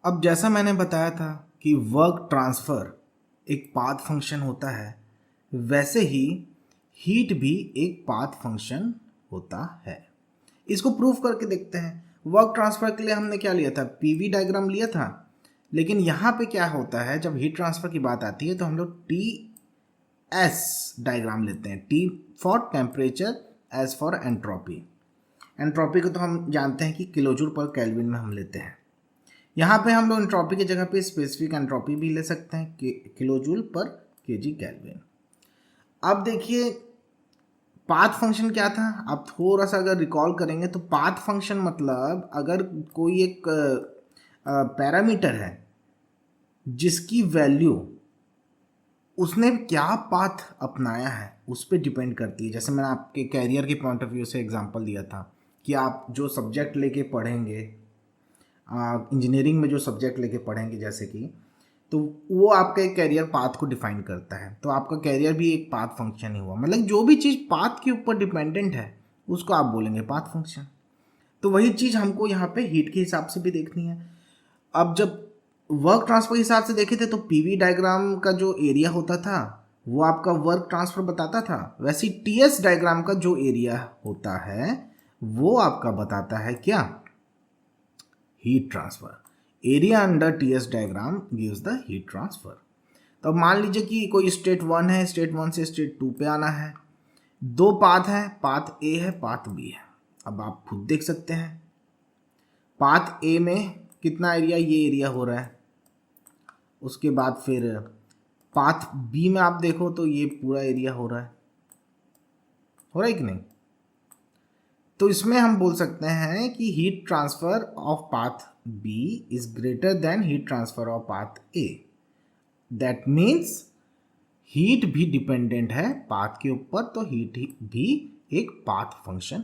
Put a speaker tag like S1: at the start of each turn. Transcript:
S1: अब जैसा मैंने बताया था कि वर्क ट्रांसफ़र एक पाथ फंक्शन होता है, वैसे ही हीट भी एक पाथ फंक्शन होता है। इसको प्रूव करके देखते हैं। वर्क ट्रांसफ़र के लिए हमने क्या लिया था, पीवी डायग्राम लिया था। लेकिन यहाँ पे क्या होता है, जब हीट ट्रांसफ़र की बात आती है तो हम लोग टी एस डायग्राम लेते हैं। T for temperature, S for entropy. Entropy को तो हम जानते हैं कि किलोजूल पर केल्विन में हम लेते हैं। यहाँ पे हम लोग एंट्रोपी की जगह पे स्पेसिफिक एंट्रोपी भी ले सकते हैं, किलोजूल पर केजी केल्विन। अब देखिए पाथ फंक्शन क्या था, आप थोड़ा सा अगर रिकॉल करेंगे तो पाथ फंक्शन मतलब अगर कोई एक पैरामीटर है जिसकी वैल्यू उसने क्या पाथ अपनाया है उस पर डिपेंड करती है। जैसे मैंने आपके कैरियर के पॉइंट ऑफ व्यू से एग्जांपल दिया था कि आप जो सब्जेक्ट लेके पढ़ेंगे, इंजीनियरिंग में जो सब्जेक्ट लेके पढ़ेंगे जैसे कि, तो वो आपका एक कैरियर पाथ को डिफाइन करता है। तो आपका कैरियर भी एक पाथ फंक्शन ही हुआ। मतलब जो भी चीज़ पाथ के ऊपर डिपेंडेंट है उसको आप बोलेंगे पाथ फंक्शन। तो वही चीज़ हमको यहाँ पे हीट के हिसाब से भी देखनी है। अब जब वर्क ट्रांसफर के हिसाब से देखे थे तो पीवी डायग्राम का जो एरिया होता था वो आपका वर्क ट्रांसफर बताता था। वैसे टीएस डायग्राम का जो एरिया होता है वो आपका बताता है क्या, heat transfer. Area under TS diagram gives the heat transfer. तो अब मान लीजिए कि कोई स्टेट 1 है, स्टेट 1 से स्टेट 2 पे आना है। दो पाथ है, पाथ ए है, पाथ बी है। अब आप खुद देख सकते हैं पाथ ए में कितना एरिया, ये एरिया हो रहा है। उसके बाद फिर पाथ बी में आप देखो तो ये पूरा एरिया हो रहा है कि नहीं। तो इसमें हम बोल सकते हैं कि heat transfer of path B is greater than heat transfer of path A. That means heat भी डिपेंडेंट है पाथ के ऊपर, तो हीट भी एक पाथ फंक्शन